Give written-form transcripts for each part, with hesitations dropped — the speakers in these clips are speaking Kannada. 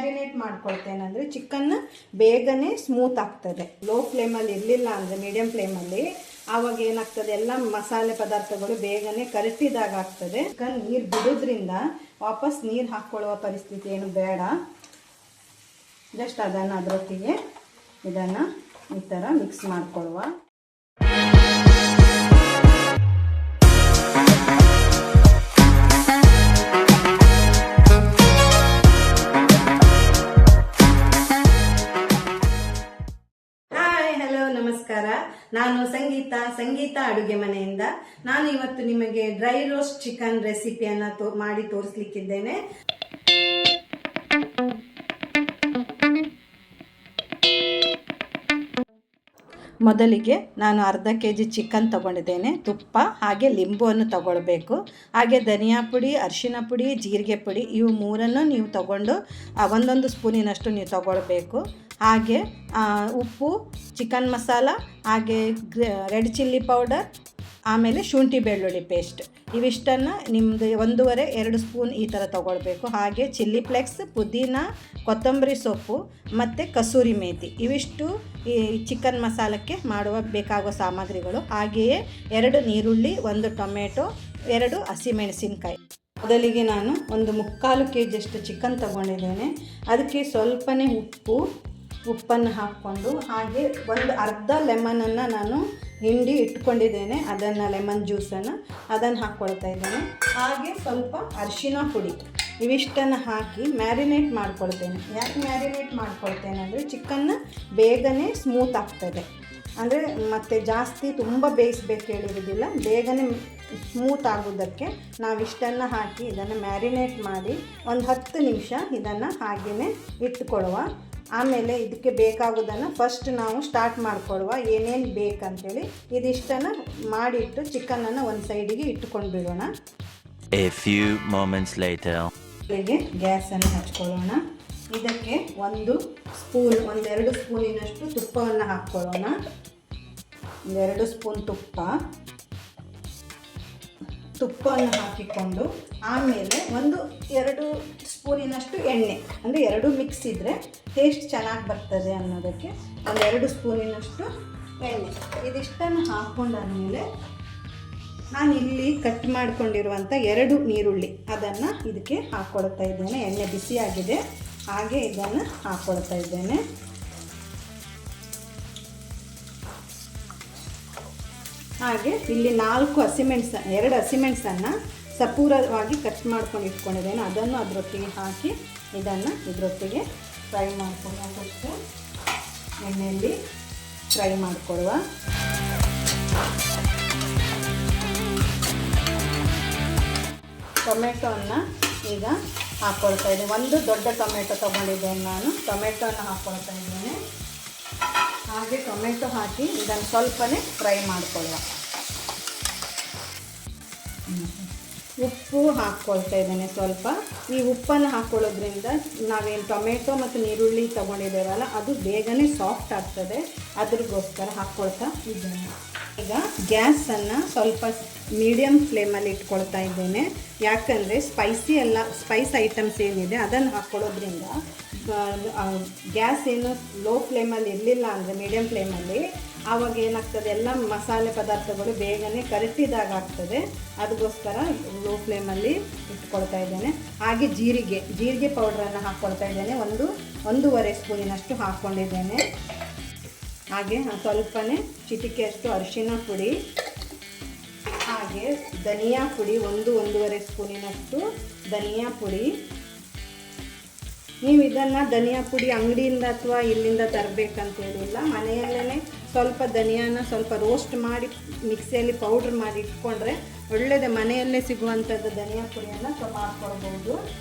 ಮ್ಯಾರಿನೇಟ್ ಮಾಡ್ಕೊಳ್ತೇನೆ ಅಂದರೆ ಚಿಕನ್ ಬೇಗನೆ ಸ್ಮೂತ್ ಆಗ್ತದೆ. ಲೋ ಫ್ಲೇಮಲ್ಲಿ ಇರಲಿಲ್ಲ ಅಂದರೆ ಮೀಡಿಯಂ ಫ್ಲೇಮಲ್ಲಿ ಆವಾಗ ಏನಾಗ್ತದೆ, ಎಲ್ಲ ಮಸಾಲೆ ಪದಾರ್ಥಗಳು ಬೇಗನೆ ಕರಟಿದಾಗ ಆಗ್ತದೆ. ಚಿಕನ್ ನೀರು ಬಿಡೋದ್ರಿಂದ ವಾಪಸ್ ನೀರು ಹಾಕ್ಕೊಳ್ಳುವ ಪರಿಸ್ಥಿತಿ ಏನು ಬೇಡ. ಜಸ್ಟ್ ಅದನ್ನು ಅದರೊಟ್ಟಿಗೆ ಇದನ್ನು ಈ ಥರ ಮಿಕ್ಸ್ ಮಾಡ್ಕೊಳ್ಳುವ. ನಮಸ್ಕಾರ, ನಾನು ಸಂಗೀತ ಅಡುಗೆ ಮನೆಯಿಂದ. ನಾನು ಇವತ್ತು ನಿಮಗೆ ಡ್ರೈ ರೋಸ್ಟ್ ಚಿಕನ್ ರೆಸಿಪಿಯನ್ನು ಮಾಡಿ ತೋರಿಸ್ಲಿಕ್ಕಿದ್ದೇನೆ. ಮೊದಲಿಗೆ ನಾನು ಅರ್ಧ kg ಚಿಕನ್ ತಗೊಂಡಿದ್ದೇನೆ. ತುಪ್ಪ ಹಾಗೆ ಲಿಂಬುವನ್ನು ತಗೊಳ್ಬೇಕು. ಹಾಗೆ ಧನಿಯಾ ಪುಡಿ, ಅರಿಶಿನ ಪುಡಿ, ಜೀರಿಗೆ ಪುಡಿ ಇವು ಮೂರನ್ನು ನೀವು ತಗೊಂಡು ಒಂದೊಂದು ಸ್ಪೂನಿನಷ್ಟು ನೀವು ತಗೊಳ್ಬೇಕು. ಹಾಗೆ ಉಪ್ಪು, ಚಿಕನ್ ಮಸಾಲ, ಹಾಗೆ ರೆಡ್ ಚಿಲ್ಲಿ ಪೌಡರ್, ಆಮೇಲೆ ಶುಂಠಿ ಬೆಳ್ಳುಳ್ಳಿ ಪೇಸ್ಟ್ ಇವಿಷ್ಟನ್ನು ನಿಮ್ಮದು 1.5-2 ಸ್ಪೂನ್ ಈ ಥರ ತೊಗೊಳ್ಬೇಕು. ಹಾಗೆ ಚಿಲ್ಲಿ ಫ್ಲೆಕ್ಸ್, ಪುದೀನ, ಕೊತ್ತಂಬರಿ ಸೊಪ್ಪು ಮತ್ತು ಕಸೂರಿ ಮೇಥಿ ಇವಿಷ್ಟು ಈ ಚಿಕನ್ ಮಸಾಲಕ್ಕೆ ಮಾಡುವ ಬೇಕಾಗುವ ಸಾಮಗ್ರಿಗಳು. ಹಾಗೆಯೇ 2 ನೀರುಳ್ಳಿ, 1 ಟೊಮೆಟೊ, 2 ಹಸಿಮೆಣಸಿನಕಾಯಿ. ಮೊದಲಿಗೆ ನಾನು 1/4 kg ಚಿಕನ್ ತಗೊಂಡಿದ್ದೇನೆ. ಅದಕ್ಕೆ ಸ್ವಲ್ಪನೇ ಉಪ್ಪನ್ನು ಹಾಕ್ಕೊಂಡು, ಹಾಗೆ ಒಂದು ಅರ್ಧ ಲೆಮನನ್ನು ನಾನು ಹಿಂಡಿ ಇಟ್ಕೊಂಡಿದ್ದೇನೆ. ಅದನ್ನು ಲೆಮನ್ ಜ್ಯೂಸನ್ನು ಅದನ್ನು ಹಾಕ್ಕೊಳ್ತಾ ಇದ್ದೇನೆ. ಹಾಗೆ ಸ್ವಲ್ಪ ಅರಿಶಿನ ಪುಡಿ ಇವಿಷ್ಟನ್ನು ಹಾಕಿ ಮ್ಯಾರಿನೇಟ್ ಮಾಡ್ಕೊಳ್ತೇನೆ. ಯಾಕೆ ಮ್ಯಾರಿನೇಟ್ ಮಾಡ್ಕೊಳ್ತೇನೆ ಅಂದರೆ ಚಿಕನ್ನ ಬೇಗನೆ ಸ್ಮೂತ್ ಆಗ್ತದೆ. ಅಂದರೆ ಮತ್ತೆ ಜಾಸ್ತಿ ತುಂಬ ಬೇಯಿಸ್ಬೇಕು ಹೇಳಿರೋದಿಲ್ಲ, ಬೇಗನೆ ಸ್ಮೂತ್ ಆಗೋದಕ್ಕೆ ನಾವಿಷ್ಟನ್ನು ಹಾಕಿ ಇದನ್ನು ಮ್ಯಾರಿನೇಟ್ ಮಾಡಿ ಒಂದು 10 ನಿಮಿಷ ಇದನ್ನು ಹಾಗೆಯೇ ಇಟ್ಕೊಳ್ಳುವ. ಆಮೇಲೆ ಇದಕ್ಕೆ ಬೇಕಾಗೋದನ್ನು ಫಸ್ಟ್ ನಾವು ಸ್ಟಾರ್ಟ್ ಮಾಡ್ಕೊಳ್ಳುವ. ಏನೇನು ಬೇಕಂತೇಳಿ ಇದಿಷ್ಟನ್ನು ಮಾಡಿಟ್ಟು ಚಿಕನನ್ನು ಒಂದು ಸೈಡಿಗೆ ಇಟ್ಕೊಂಡು ಬಿಡೋಣ. A few moments later. ಇದಕ್ಕೆ ಗ್ಯಾಸನ್ನು ಹಚ್ಕೊಳ್ಳೋಣ. ಇದಕ್ಕೆ 1 ಸ್ಪೂನ್, 1-2 ಸ್ಪೂನಿನಷ್ಟು ತುಪ್ಪವನ್ನು ಹಾಕ್ಕೊಳ್ಳೋಣ. 2 ಸ್ಪೂನ್ ತುಪ್ಪವನ್ನು ಹಾಕಿಕೊಂಡು, ಆಮೇಲೆ 1-2 ಸ್ಪೂನಿನಷ್ಟು ಎಣ್ಣೆ, ಅಂದರೆ 2 ಮಿಕ್ಸ್ ಇದ್ದರೆ ಟೇಸ್ಟ್ ಚೆನ್ನಾಗಿ ಬರ್ತದೆ ಅನ್ನೋದಕ್ಕೆ 1-2 ಸ್ಪೂನಿನಷ್ಟು ಎಣ್ಣೆ. ಇದಿಷ್ಟನ್ನು ಹಾಕ್ಕೊಂಡಾದ್ಮೇಲೆ ನಾನು ಇಲ್ಲಿ ಕಟ್ ಮಾಡಿಕೊಂಡಿರುವಂಥ 2 ನೀರುಳ್ಳಿ ಅದನ್ನು ಇದಕ್ಕೆ ಹಾಕ್ಕೊಳ್ತಾ ಇದ್ದೇನೆ. ಎಣ್ಣೆ ಬಿಸಿಯಾಗಿದೆ, ಹಾಗೆ ಇದನ್ನು ಹಾಕ್ಕೊಳ್ತಾ ಇದ್ದೇನೆ. ಹಾಗೆ ಇಲ್ಲಿ 2 ಹಸಿಮೆಣಸನ್ನು ಸಪೂರವಾಗಿ ಕಟ್ ಮಾಡ್ಕೊಂಡು ಇಟ್ಕೊಂಡಿದ್ದೇನೆ. ಅದನ್ನು ಅದರೊಟ್ಟಿಗೆ ಹಾಕಿ ಇದನ್ನು ಇದರೊಟ್ಟಿಗೆ ಫ್ರೈ ಮಾಡ್ಕೊಳ್ಳುವ. ಫಸ್ಟ್ ಎಣ್ಣೆಯಲ್ಲಿ ಫ್ರೈ ಮಾಡಿಕೊಳ್ಳುವ. ಟೊಮೆಟೊವನ್ನು ಈಗ ಹಾಕ್ಕೊಳ್ತಾ ಇದ್ದೇನೆ. 1 ದೊಡ್ಡ ಟೊಮೆಟೊ ತೊಗೊಂಡಿದ್ದೇನೆ ನಾನು. ಟೊಮೆಟೊವನ್ನು ಹಾಕ್ಕೊಳ್ತಾ ಇದ್ದೇನೆ. ಹಾಗೆ ಟೊಮೆಟೊ ಹಾಕಿ ಇದನ್ನು ಸ್ವಲ್ಪನೇ ಫ್ರೈ ಮಾಡಿಕೊಳ್ಳುವ. ಉಪ್ಪು ಹಾಕ್ಕೊಳ್ತಾ ಇದ್ದೇನೆ ಸ್ವಲ್ಪ. ಈ ಉಪ್ಪನ್ನು ಹಾಕ್ಕೊಳ್ಳೋದ್ರಿಂದ ನಾವೇನು ಟೊಮೆಟೊ ಮತ್ತು ನೀರುಳ್ಳಿ ತೊಗೊಂಡಿದ್ದೇವಲ್ಲ ಅದು ಬೇಗನೆ ಸಾಫ್ಟ್ ಆಗ್ತದೆ, ಅದ್ರಿಗೋಸ್ಕರ ಹಾಕ್ಕೊಳ್ತಾ ಇದ್ದೇನೆ. ಈಗ ಗ್ಯಾಸನ್ನು ಸ್ವಲ್ಪ ಮೀಡಿಯಮ್ ಫ್ಲೇಮಲ್ಲಿ ಇಟ್ಕೊಳ್ತಾ ಇದ್ದೇನೆ. ಯಾಕಂದರೆ ಸ್ಪೈಸ್ ಐಟಮ್ಸ್ ಏನಿದೆ ಅದನ್ನು ಹಾಕ್ಕೊಳ್ಳೋದ್ರಿಂದ ಗ್ಯಾಸ್ ಏನು ಲೋ ಫ್ಲೇಮಲ್ಲಿ ಇರಲಿಲ್ಲ ಅಂದರೆ ಮೀಡಿಯಮ್ ಫ್ಲೇಮಲ್ಲಿ ಆವಾಗ ಏನಾಗ್ತದೆ, ಎಲ್ಲ ಮಸಾಲೆ ಪದಾರ್ಥಗಳು ಬೇಗನೆ ಕರಟಿದಾಗ ಆಗ್ತದೆ. ಅದಕ್ಕೋಸ್ಕರ ಲೋ ಫ್ಲೇಮಲ್ಲಿ ಇಟ್ಕೊಳ್ತಾ ಇದ್ದೇನೆ. ಹಾಗೆ ಜೀರಿಗೆ ಪೌಡ್ರನ್ನು ಹಾಕ್ಕೊಳ್ತಾ ಇದ್ದೇನೆ. 1-1.5 ಸ್ಪೂನಿನಷ್ಟು ಹಾಕ್ಕೊಂಡಿದ್ದೇನೆ. ಹಾಗೆ ಸ್ವಲ್ಪನೇ ಚಿಟಿಕೆಯಷ್ಟು ಅರಿಶಿನ ಪುಡಿ, ಹಾಗೆ ಧನಿಯಾ ಪುಡಿ 1-1.5 ಸ್ಪೂನಿನಷ್ಟು ಧನಿಯಾ ಪುಡಿ. ನೀವು ಇದನ್ನು ಧನಿಯಾ ಪುಡಿ ಅಂಗಡಿಯಿಂದ ಅಥವಾ ಇಲ್ಲಿಂದ ತರಬೇಕಂತೇಳಿಲ್ಲ, ಮನೆಯಲ್ಲೇ ಸ್ವಲ್ಪ ಧನಿಯಾನ ಸ್ವಲ್ಪ ರೋಸ್ಟ್ ಮಾಡಿ ಮಿಕ್ಸಿಯಲ್ಲಿ ಪೌಡ್ರ್ ಮಾಡಿ ಇಟ್ಕೊಂಡ್ರೆ ಒಳ್ಳೆಯದೇ. ಮನೆಯಲ್ಲೇ ಸಿಗುವಂಥದ್ದು ಧನಿಯಾ ಪುಡಿಯನ್ನು ಸ್ವಲ್ಪ ಹಾಕ್ಕೊಳ್ಬೋದು.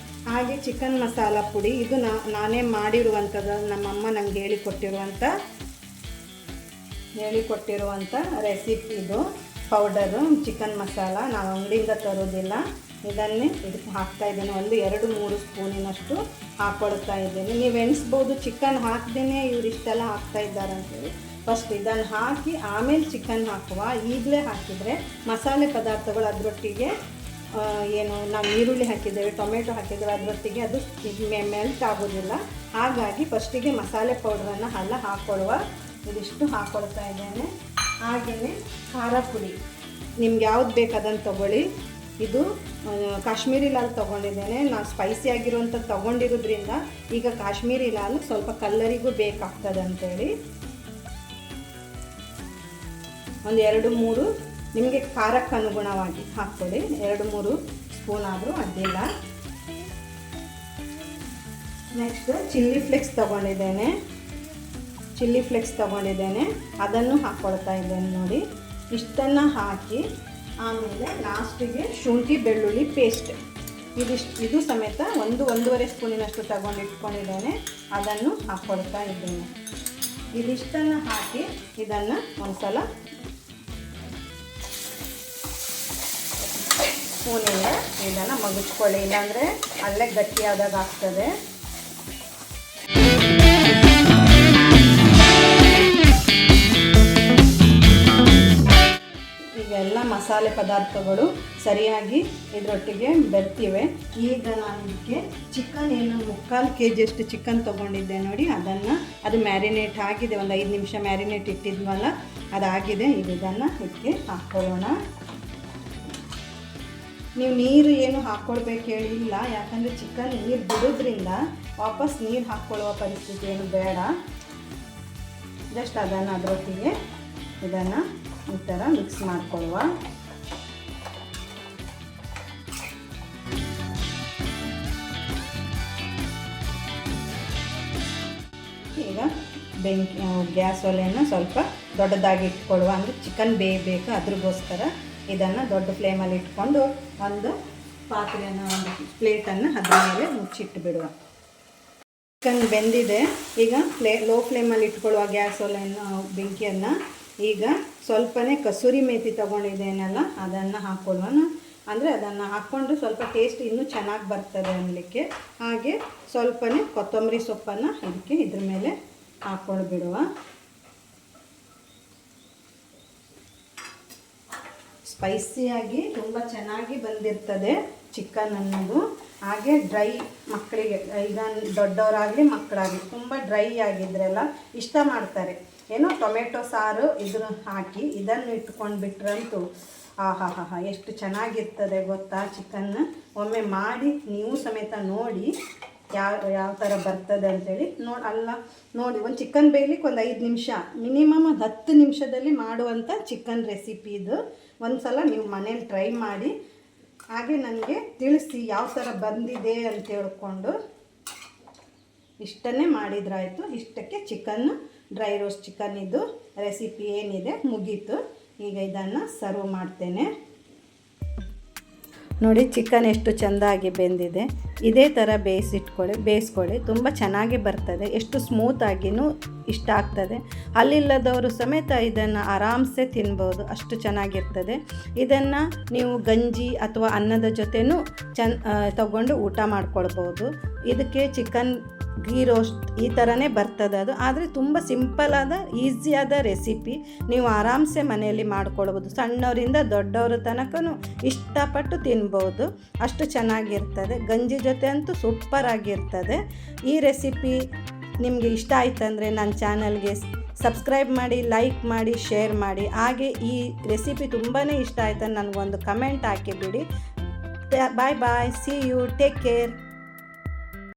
ಹಾಗೆ ಚಿಕನ್ ಮಸಾಲ ಪುಡಿ, ಇದು ನಾನೇ ಮಾಡಿರುವಂಥದ್ದು, ನಮ್ಮಮ್ಮ ನನಗೆ ಹೇಳಿಕೊಟ್ಟಿರುವಂಥ ರೆಸಿಪಿ. ಇದು ಪೌಡರು ಚಿಕನ್ ಮಸಾಲ, ನಾವು ಅಂಗಡಿಯಿಂದ ತರೋದಿಲ್ಲ. ಇದನ್ನೇ ಇದಕ್ಕೆ ಹಾಕ್ತಾಯಿದ್ದೇನೆ. 1-2-3 ಸ್ಪೂನಿನಷ್ಟು ಹಾಕ್ಕೊಳ್ತಾ ಇದ್ದೇನೆ. ನೀವು ಎಣಿಸ್ಬೋದು ಚಿಕನ್ ಹಾಕ್ದೇ ಇವರಿಷ್ಟೆಲ್ಲ ಹಾಕ್ತಾಯಿದ್ದಾರೆ ಅಂತೇಳಿ. ಫಸ್ಟ್ ಇದನ್ನು ಹಾಕಿ ಆಮೇಲೆ ಚಿಕನ್ ಹಾಕುವ. ಈಗಲೇ ಹಾಕಿದರೆ ಮಸಾಲೆ ಪದಾರ್ಥಗಳು ಅದರೊಟ್ಟಿಗೆ ಏನು ನಾವು ಈರುಳ್ಳಿ ಹಾಕಿದ್ದೇವೆ, ಟೊಮೆಟೊ ಹಾಕಿದ್ದೇವೆ, ಅದರೊಟ್ಟಿಗೆ ಅದು ಮೆಲ್ಟ್ ಆಗೋದಿಲ್ಲ. ಹಾಗಾಗಿ ಫಸ್ಟಿಗೆ ಮಸಾಲೆ ಪೌಡ್ರನ್ನು ಎಲ್ಲ ಹಾಕ್ಕೊಳ್ಳುವ. ಇದಿಷ್ಟು ಹಾಕ್ಕೊಳ್ತಾ ಇದ್ದೇನೆ. ಹಾಗೆಯೇ ಖಾರ ಪುಡಿ ನಿಮ್ಗೆ ಯಾವ್ದು ಬೇಕು ಅದನ್ನು ತೊಗೊಳ್ಳಿ. ಇದು ಕಾಶ್ಮೀರಿ ಲಾಲ್ ತೊಗೊಂಡಿದ್ದೇನೆ. ನಾನು ಸ್ಪೈಸಿ ಆಗಿರುವಂಥದ್ದು ತೊಗೊಂಡಿರೋದ್ರಿಂದ ಈಗ ಕಾಶ್ಮೀರಿ ಲಾಲ್ ಸ್ವಲ್ಪ ಕಲ್ಲರಿಗೂ ಬೇಕಾಗ್ತದೆ ಅಂಥೇಳಿ ಒಂದು 2-3 ನಿಮಗೆ ಖಾರಕ್ಕೆ ಅನುಗುಣವಾಗಿ ಹಾಕ್ಕೊಳ್ಳಿ. 2-3 ಸ್ಪೂನ್ ಆದರೂ ಅಡ್ಡಿಲ್ಲ. ನೆಕ್ಸ್ಟ್ ಚಿಲ್ಲಿ ಫ್ಲೇಕ್ಸ್ ತೊಗೊಂಡಿದ್ದೇನೆ. ಅದನ್ನು ಹಾಕ್ಕೊಳ್ತಾ ಇದ್ದೇನೆ ನೋಡಿ. ಇಷ್ಟನ್ನು ಹಾಕಿ ಆಮೇಲೆ ಲಾಸ್ಟಿಗೆ ಶುಂಠಿ ಬೆಳ್ಳುಳ್ಳಿ ಪೇಸ್ಟ್ ಇದು ಸಮೇತ 1-1.5 ಸ್ಪೂನಿನಷ್ಟು ಇಟ್ಕೊಂಡಿದ್ದೇನೆ. ಅದನ್ನು ಹಾಕ್ಕೊಳ್ತಾ ಇದ್ದೇನೆ. ಇದಿಷ್ಟನ್ನು ಹಾಕಿ ಇದನ್ನು ಒಂದ್ಸಲ ಸ್ಪೂನಿಂದ ಇದನ್ನು ಮಗುಚ್ಕೊಳ್ಳಿ, ಇಲ್ಲಾಂದರೆ ಅಲ್ಲೇ ಗಟ್ಟಿಯಾದಾಗ ಆಗ್ತದೆ. ಈಗ ಎಲ್ಲ ಮಸಾಲೆ ಪದಾರ್ಥಗಳು ಸರಿಯಾಗಿ ಇದರೊಟ್ಟಿಗೆ ಬೆರ್ತಿವೆ. ಈಗ ನಾನು ಇದಕ್ಕೆ ಚಿಕನ್ ಏನು 3/4 kg ಅಷ್ಟು ಚಿಕನ್ ತೊಗೊಂಡಿದ್ದೆ ನೋಡಿ, ಅದು ಮ್ಯಾರಿನೇಟ್ ಆಗಿದೆ. ಒಂದು 5 ನಿಮಿಷ ಮ್ಯಾರಿನೇಟ್ ಇಟ್ಟಿದ್ವಲ್ಲ, ಅದಾಗಿದೆ. ಈಗ ಇದನ್ನು ಇದಕ್ಕೆ ಹಾಕ್ಕೊಳ್ಳೋಣ. ನೀವು ನೀರು ಏನು ಹಾಕ್ಕೊಳ್ಬೇಕು ಹೇಳಿಲ್ಲ, ಯಾಕಂದರೆ ಚಿಕನ್ ನೀರು ಬಿಡೋದ್ರಿಂದ ವಾಪಸ್ ನೀರು ಹಾಕ್ಕೊಳ್ಳುವ ಪರಿಸ್ಥಿತಿ ಏನು ಬೇಡ. ಜಸ್ಟ್ ಅದನ್ನು ಅದರೊಟ್ಟಿಗೆ ಇದನ್ನು ಈ ಥರ ಮಿಕ್ಸ್ ಮಾಡ್ಕೊಳ್ಳುವ. ಈಗ ಗ್ಯಾಸ್ ಒಲೆಯನ್ನು ಸ್ವಲ್ಪ ದೊಡ್ಡದಾಗಿ ಇಟ್ಕೊಳ್ಳುವ, ಅಂದರೆ ಚಿಕನ್ ಬೇಯಬೇಕು. ಅದ್ರಗೋಸ್ಕರ ಇದನ್ನು ದೊಡ್ಡ ಫ್ಲೇಮಲ್ಲಿ ಇಟ್ಕೊಂಡು ಒಂದು ಪಾತ್ರೆಯನ್ನು, ಒಂದು ಪ್ಲೇಟನ್ನು ಅದ್ರ ಮೇಲೆ ಮುಚ್ಚಿಟ್ಟು ಬಿಡುವ. ಚಿಕನ್ ಬೆಂದಿದೆ. ಈಗ ಲೋ ಫ್ಲೇಮಲ್ಲಿ ಇಟ್ಕೊಳ್ಳುವ ಗ್ಯಾಸ್ ಒಲೆಯನ್ನು, ಬೆಂಕಿಯನ್ನು. ಈಗ ಸ್ವಲ್ಪನೇ ಕಸೂರಿ ಮೇಥಿ ತೊಗೊಂಡಿದ್ದೇನಲ್ಲ, ಅದನ್ನು ಹಾಕ್ಕೊಳ್ಳೋಣ. ಅಂದರೆ ಅದನ್ನು ಹಾಕ್ಕೊಂಡು ಸ್ವಲ್ಪ ಟೇಸ್ಟ್ ಇನ್ನೂ ಚೆನ್ನಾಗಿ ಬರ್ತದೆ ಅನ್ನಲಿಕ್ಕೆ. ಹಾಗೆ ಸ್ವಲ್ಪನೇ ಕೊತ್ತಂಬರಿ ಸೊಪ್ಪನ್ನು ಇದ್ರ ಮೇಲೆ ಹಾಕ್ಕೊಂಡು ಬಿಡುವ. ಸ್ಪೈಸಿಯಾಗಿ ತುಂಬ ಚೆನ್ನಾಗಿ ಬಂದಿರ್ತದೆ ಚಿಕನ್ ಅನ್ನೋದು. ಹಾಗೆ ಡ್ರೈ ಮಕ್ಕಳಿಗೆ, ಈಗ ದೊಡ್ಡವರಾಗಲಿ ಮಕ್ಕಳಾಗಲಿ ತುಂಬ ಡ್ರೈ ಆಗಿದ್ರೆಲ್ಲ ಇಷ್ಟ ಮಾಡ್ತಾರೆ. ಏನೋ ಟೊಮೆಟೊ ಸಾರು ಹಾಕಿ ಇದನ್ನು ಇಟ್ಕೊಂಡು ಬಿಟ್ರಂತೂ ಆಹಾ ಎಷ್ಟು ಚೆನ್ನಾಗಿರ್ತದೆ ಗೊತ್ತಾ ಚಿಕನ್. ಒಮ್ಮೆ ಮಾಡಿ ನೀವು ಸಮೇತ ನೋಡಿ ಯಾವ ಥರ ಬರ್ತದೆ ಅಂಥೇಳಿ. ನೋಡಿ ಒಂದು ಚಿಕನ್ ಬೇಯಲಿಕ್ಕೆ ಒಂದು 5 ನಿಮಿಷ, ಮಿನಿಮಮ್ 10 ನಿಮಿಷದಲ್ಲಿ ಮಾಡುವಂಥ ಚಿಕನ್ ರೆಸಿಪಿ ಇದು. ಒಂದು ಸಲ ನೀವು ಮನೇಲಿ ಟ್ರೈ ಮಾಡಿ, ಹಾಗೆ ನನಗೆ ತಿಳಿಸಿ ಯಾವ ಥರ ಬಂದಿದೆ ಅಂತ ಹೇಳ್ಕೊಂಡು. ಇಷ್ಟನ್ನೇ ಮಾಡಿದ್ರಾಯಿತು. ಇಷ್ಟಕ್ಕೆ ಡ್ರೈ ರೋಸ್ಟ್ ಚಿಕನ್ನಿದ್ದು ರೆಸಿಪಿ ಏನಿದೆ ಮುಗೀತು. ಈಗ ಇದನ್ನು ಸರ್ವ್ ಮಾಡ್ತೇನೆ. ನೋಡಿ ಚಿಕನ್ ಎಷ್ಟು ಚೆಂದಾಗಿ ಬೆಂದಿದೆ. ಇದೇ ಥರ ಬೇಯಿಸ್ಕೊಳ್ಳಿ, ತುಂಬ ಚೆನ್ನಾಗಿ ಬರ್ತದೆ. ಎಷ್ಟು ಸ್ಮೂತಾಗಿಯೂ ಇಷ್ಟ ಆಗ್ತದೆ. ಹಲ್ಲಿಲ್ಲದವರು ಸಮೇತ ಇದನ್ನು ಆರಾಮ್ಸೆ ತಿನ್ಬೋದು, ಅಷ್ಟು ಚೆನ್ನಾಗಿರ್ತದೆ. ಇದನ್ನು ನೀವು ಗಂಜಿ ಅಥವಾ ಅನ್ನದ ಜೊತೆನೂ ತಗೊಂಡು ಊಟ ಮಾಡ್ಕೊಳ್ಬೋದು. ಇದಕ್ಕೆ ಚಿಕನ್ ಗೀ ರೋಸ್ಟ್ ಈ ಥರನೇ ಬರ್ತದೆ ಅದು. ಆದರೆ ತುಂಬ ಸಿಂಪಲಾದ ಈಸಿಯಾದ ರೆಸಿಪಿ, ನೀವು ಆರಾಮ್ಸೆ ಮನೆಯಲ್ಲಿ ಮಾಡ್ಕೊಳ್ಬೋದು. ಸಣ್ಣವರಿಂದ ದೊಡ್ಡವರ ತನಕನೂ ಇಷ್ಟಪಟ್ಟು ತಿನ್ಬೋದು, ಅಷ್ಟು ಚೆನ್ನಾಗಿರ್ತದೆ. ಗಂಜಿ ಜೊತೆ ಅಂತೂ ಸೂಪರಾಗಿರ್ತದೆ. ಈ ರೆಸಿಪಿ ನಿಮಗೆ ಇಷ್ಟ ಆಯ್ತಂದರೆ ನನ್ನ ಚಾನಲ್ಗೆ ಸಬ್ಸ್ಕ್ರೈಬ್ ಮಾಡಿ, ಲೈಕ್ ಮಾಡಿ, ಶೇರ್ ಮಾಡಿ. ಹಾಗೆ ಈ ರೆಸಿಪಿ ತುಂಬಾ ಇಷ್ಟ ಆಯ್ತು ನನಗೊಂದು ಕಮೆಂಟ್ ಹಾಕಿಬಿಡಿ. Bye, see you, take care.